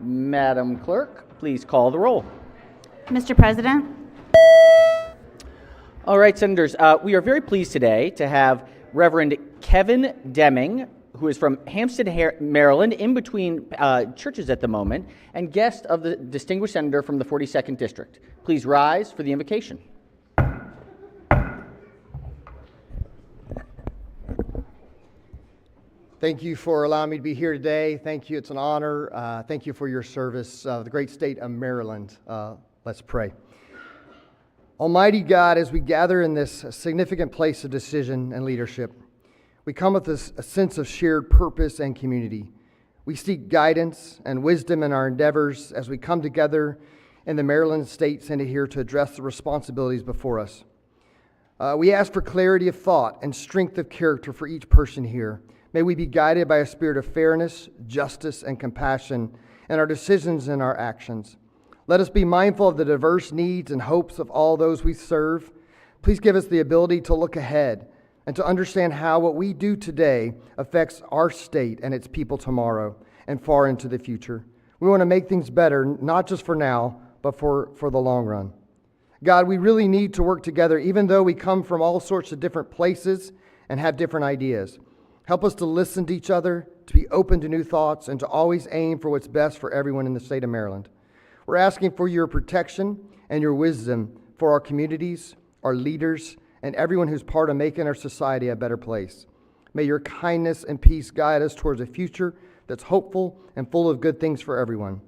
Madam Clerk, please call the roll. Mr. President, All right, Senators, we are very pleased today to have Reverend Kevin Deming, who is from Hampstead, Maryland, in between churches at the moment, and guest of the distinguished senator from the 42nd District. Please rise for the invocation. Thank you for allowing me to be here today. Thank you. It's an honor. Thank you for your service of the great state of Maryland. Let's pray. Almighty God, as we gather in this significant place of decision and leadership, we come with a sense of shared purpose and community. We seek guidance and wisdom in our endeavors as we come together in the Maryland State Senate here to address the responsibilities before us. We ask for clarity of thought and strength of character for each person here. May we be guided by a spirit of fairness, justice, and compassion in our decisions and our actions. Let us be mindful of the diverse needs and hopes of all those we serve. Please give us the ability to look ahead and to understand how what we do today affects our state and its people tomorrow and far into the future. We want to make things better, not just for now, but for the long run. God, we really need to work together, even though we come from all sorts of different places and have different ideas. Help us to listen to each other, to be open to new thoughts, and to always aim for what's best for everyone in the state of Maryland. We're asking for your protection and your wisdom for our communities, our leaders, and everyone who's part of making our society a better place. May your kindness and peace guide us towards a future that's hopeful and full of good things for everyone.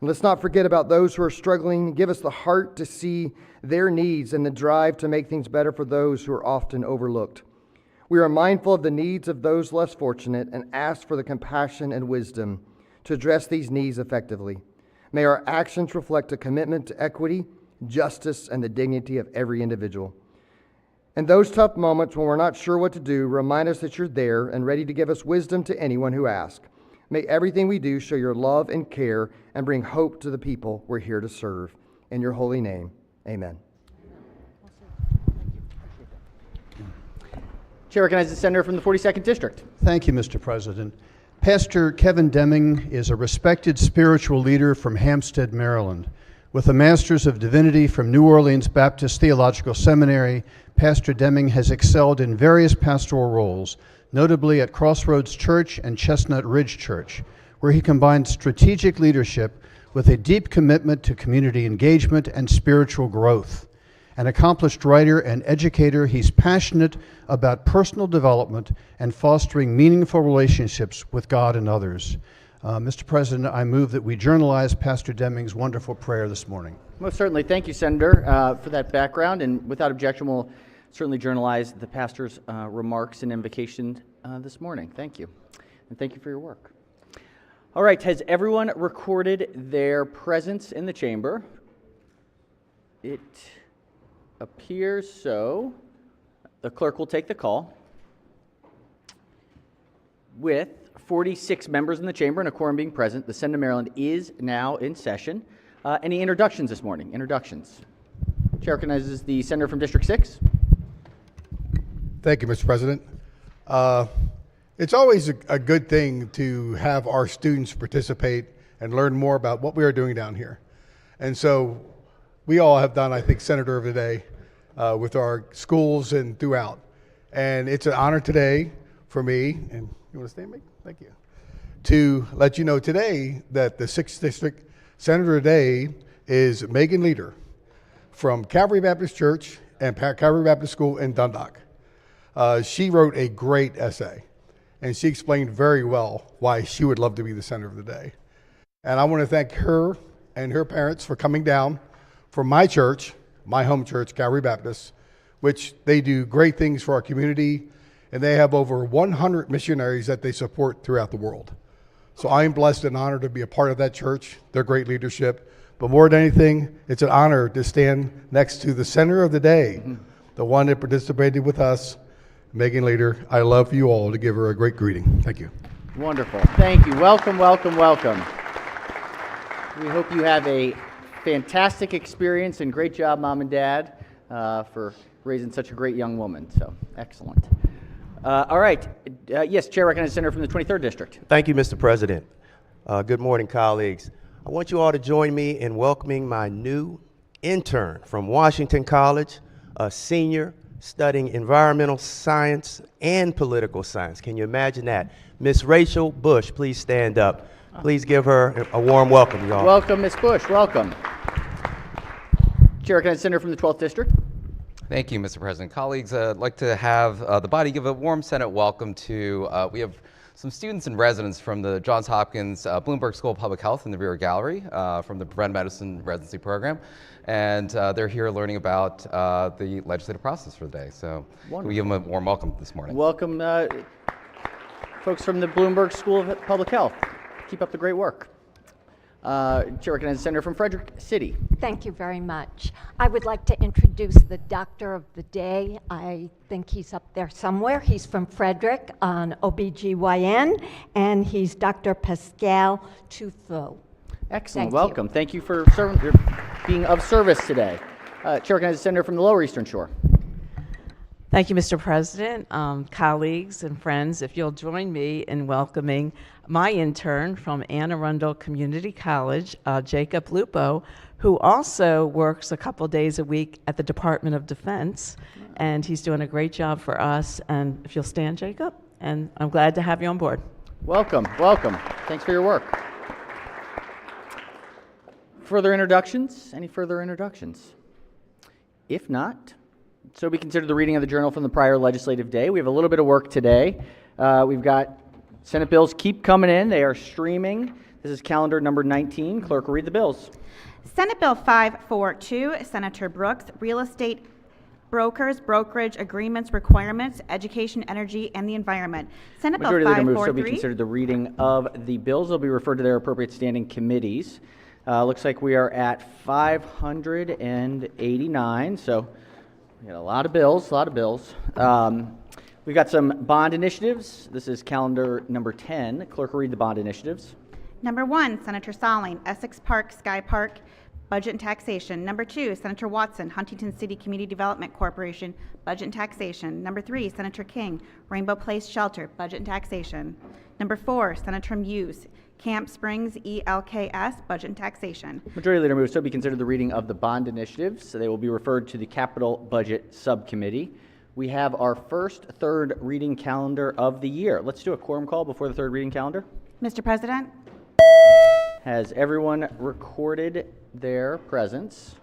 And let's not forget about those who are struggling. Give us the heart to see their needs and the drive to make things better for those who are often overlooked. We are mindful of the needs of those less fortunate and ask for the compassion and wisdom to address these needs effectively. May our actions reflect a commitment to equity, justice, and the dignity of every individual. In those tough moments when we're not sure what to do, remind us that you're there and ready to give us wisdom to anyone who asks. May everything we do show your love and care and bring hope to the people we're here to serve. In your holy name, amen. Chair recognizes the senator from the 42nd District. Thank you, Mr. President. Pastor Kevin Deming is a respected spiritual leader from Hampstead, Maryland. With a Master's of Divinity from New Orleans Baptist Theological Seminary, Pastor Deming has excelled in various pastoral roles, notably at Crossroads Church and Chestnut Ridge Church, where he combined strategic leadership with a deep commitment to community engagement and spiritual growth. An accomplished writer and educator, he's passionate about personal development and fostering meaningful relationships with God and others. Mr. President, I move that we journalize Pastor Deming's wonderful prayer this morning. Most certainly. Thank you, Senator, for that background. And without objection, we'll certainly journalize the pastor's remarks and invocation this morning. Thank you. And thank you for your work. All right. Has everyone recorded their presence in the chamber? It appears so. The clerk will take the call. With 46 members in the chamber and a quorum being present, the Senate of Maryland is now in session. Any introductions this morning? Introductions. Chair recognizes the senator from District 6. Thank you, Mr. President. It's always a good thing to have our students participate and learn more about what we are doing down here. And so we all have done, I think, Senator of the Day with our schools and throughout. And it's an honor today for me, and you want to stand, Meg? Thank you, to let you know today that the 6th District Senator of the Day is Megan Leader from Calvary Baptist Church and Calvary Baptist School in Dundalk. She wrote a great essay, and she explained very well why she would love to be the Senator of the Day. And I want to thank her and her parents for coming down from my church, my home church, Calvary Baptist, which they do great things for our community, and they have over 100 missionaries that they support throughout the world. So I am blessed and honored to be a part of that church, their great leadership. But more than anything, it's an honor to stand next to the Senator of the Day, the one that participated with us, Megan Leader. I love you all to give her a great greeting. Thank you. Wonderful. Thank you. Welcome, welcome, welcome. We hope you have a fantastic experience, and great job, Mom and Dad, for raising such a great young woman. So, excellent. All right. Yes, Chair recognizes the senator from the 23rd District. Thank you, Mr. President. Good morning, colleagues. I want you all to join me in welcoming my new intern from Washington College, a senior studying environmental science and political science. Can you imagine that? Miss Rachel Bush, please stand up. Please give her a warm welcome, y'all. Welcome, Ms. Bush. Welcome. Chair recognizes Senator from the 12th District. Thank you, Mr. President. Colleagues, I'd like to have the body give a warm Senate welcome to, we have some students and residents from the Johns Hopkins Bloomberg School of Public Health in the rear gallery from the Preventive Medicine Residency Program. And they're here learning about the legislative process for the day. So we give them a warm welcome this morning. Welcome, folks from the Bloomberg School of Public Health. Keep up the great work. Chair recognizes Senator from Frederick City. Thank you very much. I would like to introduce the doctor of the day. I think he's up there somewhere. He's from Frederick on OBGYN, and he's Dr. Pascal Tufo. Excellent. Thank Welcome. you. Thank you for being of service today. Chair recognizes Senator from the Lower Eastern Shore. Thank you, Mr. President, colleagues and friends. If you'll join me in welcoming my intern from Anne Arundel Community College, Jacob Lupo, who also works a couple days a week at the Department of Defense, and he's doing a great job for us. And if you'll stand, Jacob, and I'm glad to have you on board. Welcome. Welcome. Thanks for your work. Further introductions? Any further introductions? If not, so we consider the reading of the journal from the prior legislative day. We have a little bit of work today. We've got Senate bills keep coming in. They are streaming. This is calendar number 19. Clerk will read the bills. Senate Bill 542, Senator Brooks, Real Estate Brokers, Brokerage Agreements, Requirements, Education, Energy, and the Environment. Senate Majority Bill Leader moves so be 543. considered the reading of the bills. They'll be referred to their appropriate standing committees. Looks like we are at 589, so we got a lot of bills, We've got some bond initiatives. This is calendar number 10. Clerk will read the bond initiatives. Number 1, Senator Salling, Essex Park, Sky Park, Budget and Taxation. Number 2, Senator Watson, Huntington City Community Development Corporation, Budget and Taxation. Number 3, Senator King, Rainbow Place Shelter, Budget and Taxation. Number 4, Senator Muse, Camp Springs ELKS, Budget and Taxation. Majority Leader moves so be considered the reading of the bond initiatives. So they will be referred to the Capital Budget Subcommittee. We have our first third reading calendar of the year. Let's do a quorum call before the third reading calendar. Mr. President? Has everyone recorded their presence?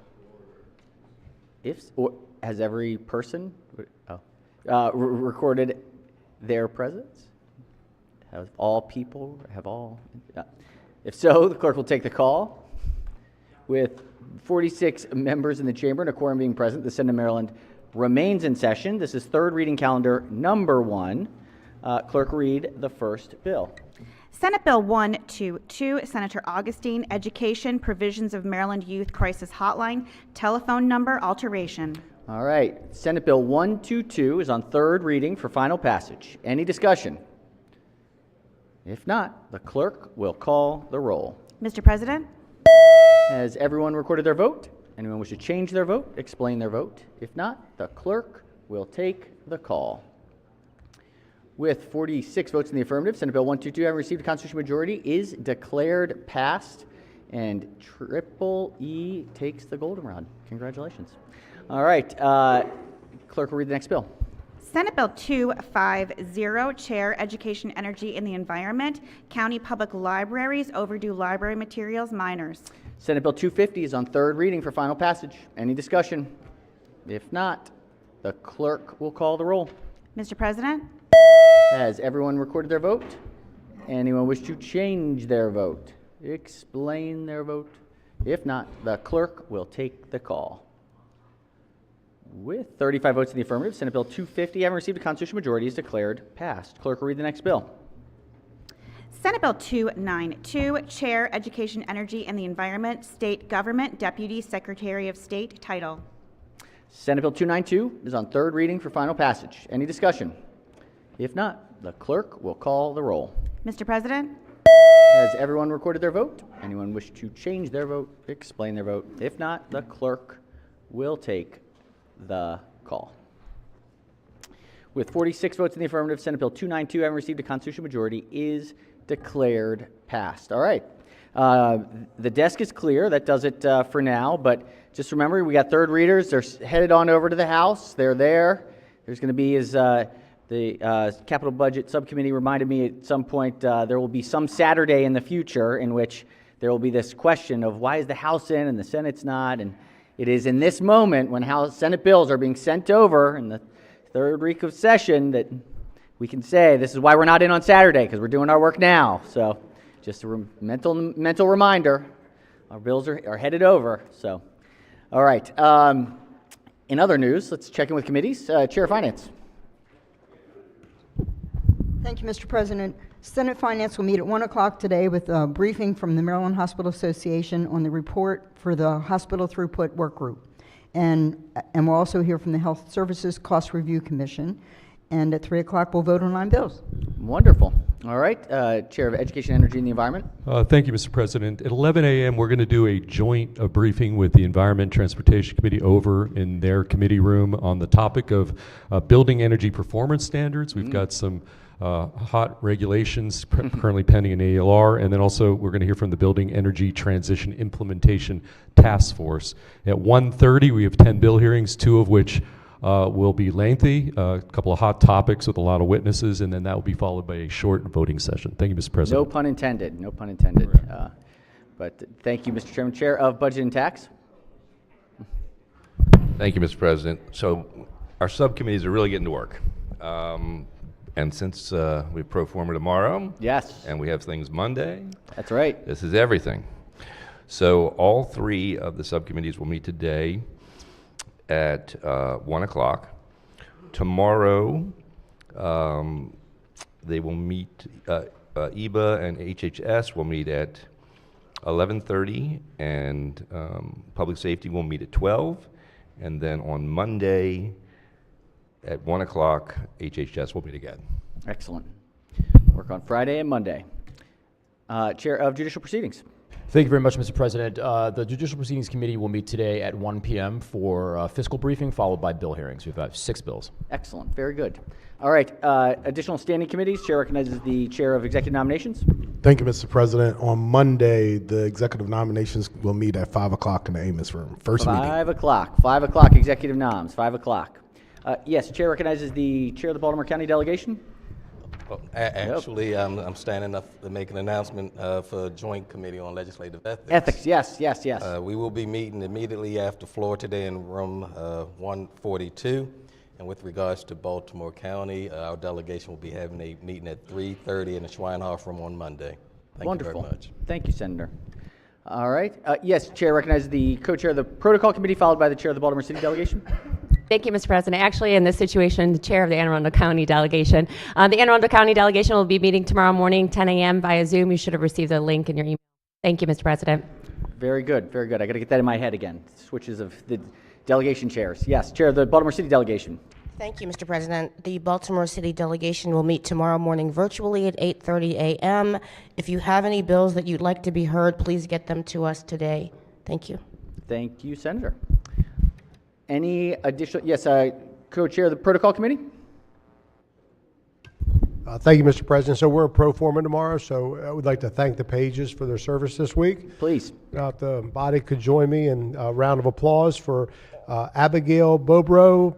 Or has every person recorded their presence? Have all people, If so, the clerk will take the call. With 46 members in the chamber and a quorum being present, the Senate of Maryland remains in session. This is third reading calendar number 1. Clerk, read the first bill. Senate Bill 122, Senator Augustine, Education, Provisions of Maryland Youth Crisis Hotline, telephone number alteration. All right. Senate Bill 122 is on third reading for final passage. Any discussion? If not, the clerk will call the roll. Mr. President? Has everyone recorded their vote? Anyone wish to change their vote, explain their vote? If not, the clerk will take the call. With 46 votes in the affirmative, Senate Bill 122, having received a constitutional majority, is declared passed, and Triple E takes the goldenrod. Congratulations. All right, clerk will read the next bill. Senate Bill 250, Chair, Education, Energy, and the Environment, County Public Libraries, Overdue Library Materials, Minors. Senate Bill 250 is on third reading for final passage. Any discussion? If not, the clerk will call the roll. Mr. President? Has everyone recorded their vote? Anyone wish to change their vote? Explain their vote? If not, the clerk will take the call. With 35 votes in the affirmative, Senate Bill 250, having received a constitutional majority, is declared passed. Clerk will read the next bill. Senate Bill 292, Chair, Education, Energy, and the Environment, State Government, Deputy Secretary of State, title. Senate Bill 292 is on third reading for final passage. Any discussion? If not, the clerk will call the roll. Mr. President? Has everyone recorded their vote? Anyone wish to change their vote, explain their vote? If not, the clerk will take the call. With 46 votes in the affirmative, Senate Bill 292, having received a constitutional majority, is declared passed. All right. The desk is clear. That does it for now. But just remember, we got third readers. They're headed on over to the House. They're there. There's going to be, as the Capital Budget Subcommittee reminded me at some point, there will be some Saturday in the future in which there will be this question of why is the House in and the Senate's not. And it is in this moment when Senate bills are being sent over in the third week of session that we can say this is why we're not in on Saturday, because we're doing our work now. So just a mental reminder, our bills are headed over. So, all right. In other news, let's check in with committees. Chair of Finance. Thank you, Mr. President. Senate Finance will meet at 1 o'clock today with a briefing from the Maryland Hospital Association on the report for the Hospital Throughput Work Group. And we'll also hear from the Health Services Cost Review Commission. And at 3 o'clock, we'll vote on 9 bills. Wonderful. All right. Chair of Education, Energy, and the Environment. Thank you, Mr. President. At 11 a.m., we're going to do a joint briefing with the Environment and Transportation Committee over in their committee room on the topic of building energy performance standards. We've got some hot regulations currently pending in ALR, and then also we're going to hear from the Building Energy Transition Implementation Task Force. At 1:30, we have 10 bill hearings, 2 of which will be lengthy, a couple of hot topics with a lot of witnesses, and then that will be followed by a short voting session. Thank you, Mr. President. No pun intended. No pun intended. But thank you, Mr. Chairman. Chair of Budget and Tax. Thank you, Mr. President. So our subcommittees are really getting to work. And since we pro forma tomorrow, yes, and we have things Monday, that's right. This is everything. So all 3 of the subcommittees will meet today at 1 o'clock. Tomorrow, they will meet. EBA and HHS will meet at 11:30, and Public Safety will meet at 12. And then on Monday, at 1 o'clock, HHS will meet again. Excellent. Work on Friday and Monday. Chair of Judicial Proceedings. Thank you very much, Mr. President. The Judicial Proceedings Committee will meet today at 1 p.m. for a fiscal briefing, followed by bill hearings. We've got 6 bills. Excellent. Very good. All right. Additional standing committees. Chair recognizes the Chair of Executive Nominations. Thank you, Mr. President. On Monday, the Executive Nominations will meet at 5 o'clock in the Amos Room. First meeting. 5 o'clock. 5 o'clock, Executive Noms. 5 o'clock. Yes, Chair recognizes the Chair of the Baltimore County Delegation. Well, actually, I'm standing up to make an announcement for Joint Committee on Legislative Ethics. Ethics, yes, yes, yes. We will be meeting immediately after floor today in room 142. And with regards to Baltimore County, our delegation will be having a meeting at 3:30 in the Schweinhof Room on Monday. Wonderful. Thank you very much. Thank you, Senator. All right. Yes, Chair recognizes the co-chair of the Protocol Committee, followed by the Chair of the Baltimore City Delegation. Thank you, Mr. President. Actually, in this situation, the chair of the Anne Arundel County Delegation. The Anne Arundel County Delegation will be meeting tomorrow morning, 10 a.m. via Zoom. You should have received a link in your email. Thank you, Mr. President. Very good, very good. I got to get that in my head again. Switches of the delegation chairs. Yes, Chair of the Baltimore City Delegation. Thank you, Mr. President. The Baltimore City Delegation will meet tomorrow morning virtually at 8:30 a.m. If you have any bills that you'd like to be heard, please get them to us today. Thank you. Thank you, Senator. Any additional? Yes, co-chair of the Protocol Committee. Thank you, Mr. President. So we're a pro forma tomorrow, so I would like to thank the Pages for their service this week. Please. If the body could join me in a round of applause for Abigail Bobro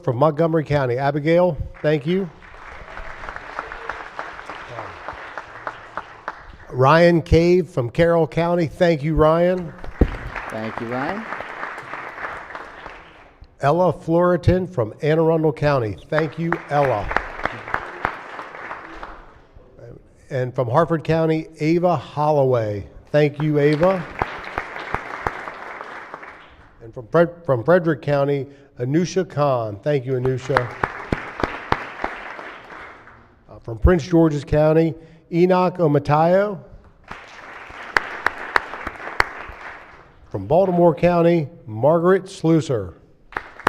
from Montgomery County. Abigail, thank you. Ryan Cave from Carroll County. Thank you, Ryan. Thank you, Ryan. Ella Floritan from Anne Arundel County. Thank you, Ella. And from Harford County, Ava Holloway. Thank you, Ava. And from Frederick County, Anusha Khan. Thank you, Anusha. From Prince George's County, Enoch Omatayo. From Baltimore County, Margaret Slusser.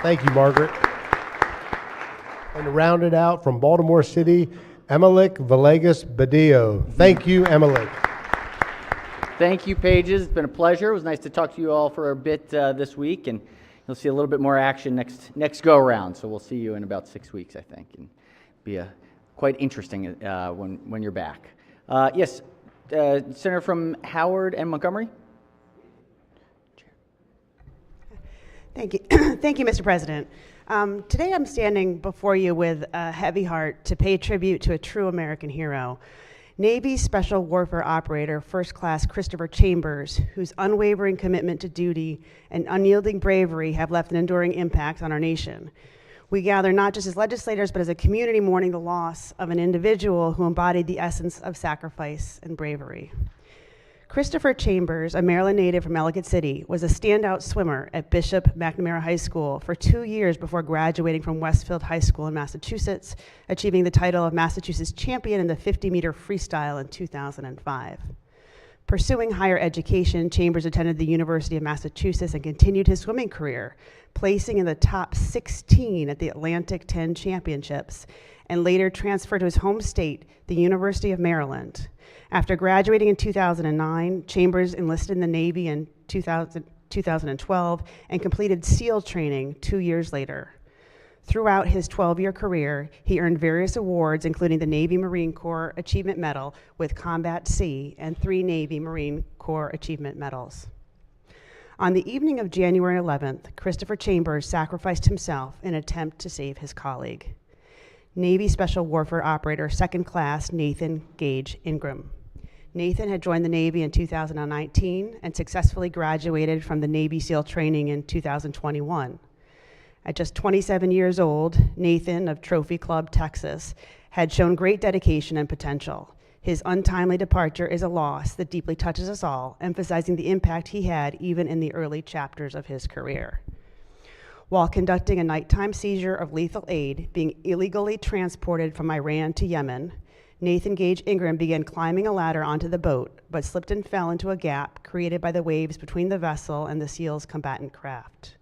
Thank you, Margaret. And to round it out, from Baltimore City, Emalik Villegas Badillo. Thank you, Emalik. Thank you, Pages. It's been a pleasure. It was nice to talk to you all for a bit this week, and you'll see a little bit more action next go around. So we'll see you in about 6 weeks, I think, and be quite interesting when you're back. Yes, Senator from Howard and Montgomery. Thank you. Thank you, Mr. President. Today I'm standing before you with a heavy heart to pay tribute to a true American hero, Navy Special Warfare Operator First Class Christopher Chambers, whose unwavering commitment to duty and unyielding bravery have left an enduring impact on our nation. We gather not just as legislators, but as a community mourning the loss of an individual who embodied the essence of sacrifice and bravery. Christopher Chambers, a Maryland native from Ellicott City, was a standout swimmer at Bishop McNamara High School for 2 years before graduating from Westfield High School in Massachusetts, achieving the title of Massachusetts champion in the 50-meter freestyle in 2005. Pursuing higher education, Chambers attended the University of Massachusetts and continued his swimming career, placing in the top 16 at the Atlantic 10 Championships, and later transferred to his home state, the University of Maryland. After graduating in 2009, Chambers enlisted in the Navy in 2012 and completed SEAL training 2 years later. Throughout his 12-year career, he earned various awards, including the Navy Marine Corps Achievement Medal with Combat C and 3 Navy Marine Corps Achievement Medals. On the evening of January 11th, Christopher Chambers sacrificed himself in an attempt to save his colleague, Navy Special Warfare Operator Second Class Nathan Gage Ingram. Nathan had joined the Navy in 2019 and successfully graduated from the Navy SEAL training in 2021. At just 27 years old, Nathan of Trophy Club, Texas, had shown great dedication and potential. His untimely departure is a loss that deeply touches us all, emphasizing the impact he had even in the early chapters of his career. While conducting a nighttime seizure of lethal aid, being illegally transported from Iran to Yemen, Nathan Gage Ingram began climbing a ladder onto the boat, but slipped and fell into a gap created by the waves between the vessel and the SEAL's combatant craft.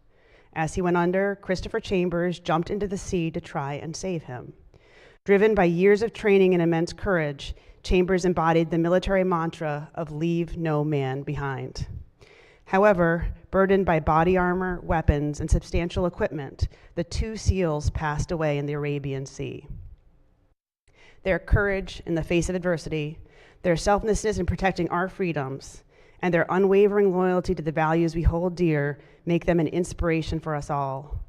As he went under, Christopher Chambers jumped into the sea to try and save him. Driven by years of training and immense courage, Chambers embodied the military mantra of "leave no man behind." However, burdened by body armor, weapons, and substantial equipment, the 2 SEALs passed away in the Arabian Sea. Their courage in the face of adversity, their selflessness in protecting our freedoms, and their unwavering loyalty to the values we hold dear make them an inspiration for us all.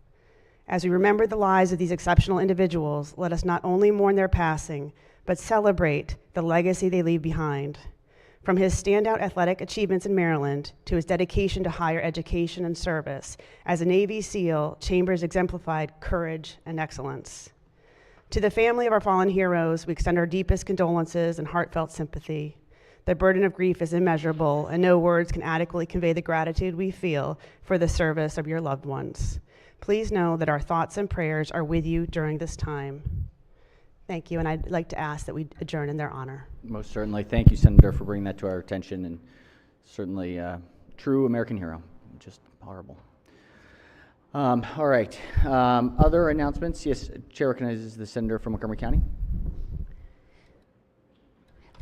As we remember the lives of these exceptional individuals, let us not only mourn their passing, but celebrate the legacy they leave behind. From his standout athletic achievements in Maryland to his dedication to higher education and service, as a Navy SEAL, Chambers exemplified courage and excellence. To the family of our fallen heroes, we extend our deepest condolences and heartfelt sympathy. The burden of grief is immeasurable, and no words can adequately convey the gratitude we feel for the service of your loved ones. Please know that our thoughts and prayers are with you during this time. Thank you, and I'd like to ask that we adjourn in their honor. Most certainly. Thank you, Senator, for bringing that to our attention, and certainly true American hero. Just horrible. All right. Other announcements? Yes, Chair recognizes the Senator from Montgomery County.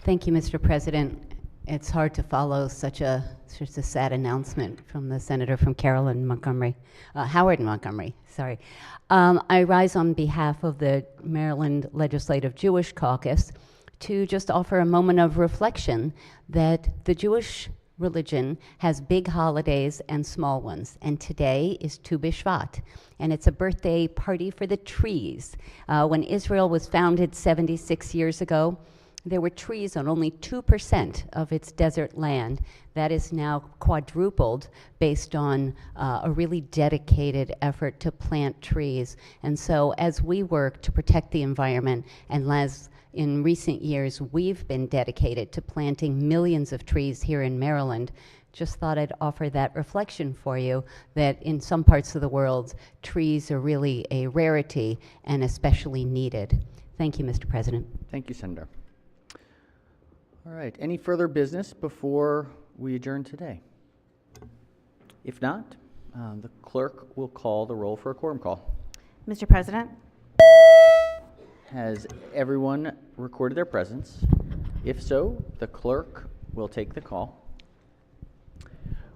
Thank you, Mr. President. It's hard to follow such a sad announcement from the Senator from Howard and Montgomery, sorry. I rise on behalf of the Maryland Legislative Jewish Caucus to just offer a moment of reflection that the Jewish religion has big holidays and small ones, and today is Tu B'Shvat, and it's a birthday party for the trees. When Israel was founded 76 years ago, there were trees on only 2% of its desert land. That is now quadrupled based on a really dedicated effort to plant trees. And so as we work to protect the environment, and as in recent years we've been dedicated to planting millions of trees here in Maryland, just thought I'd offer that reflection for you, that in some parts of the world, trees are really a rarity and especially needed. Thank you, Mr. President. Thank you, Senator. All right. Any further business before we adjourn today? If not, the clerk will call the roll for a quorum call. Mr. President? Has everyone recorded their presence? If so, the clerk will take the call.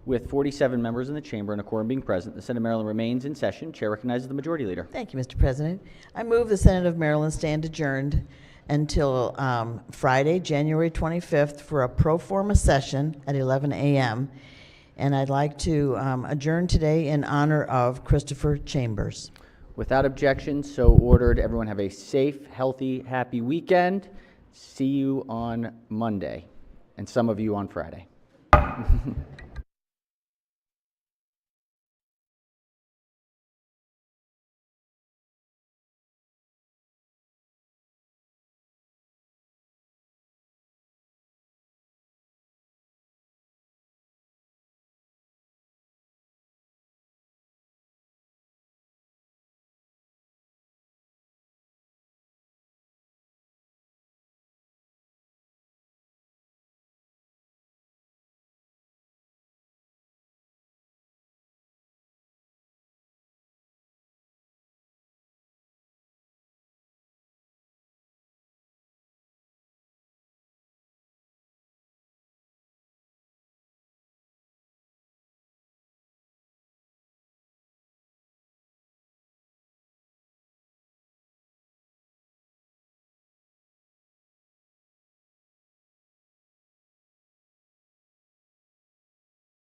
With 47 members in the chamber and a quorum being present, the Senate of Maryland remains in session. Chair recognizes the Majority Leader. Thank you, Mr. President. I move the Senate of Maryland stand adjourned until Friday, January 25th, for a pro forma session at 11 a.m. And I'd like to adjourn today in honor of Christopher Chambers. Without objection, so ordered. Everyone have a safe, healthy, happy weekend. See you on Monday, and some of you on Friday.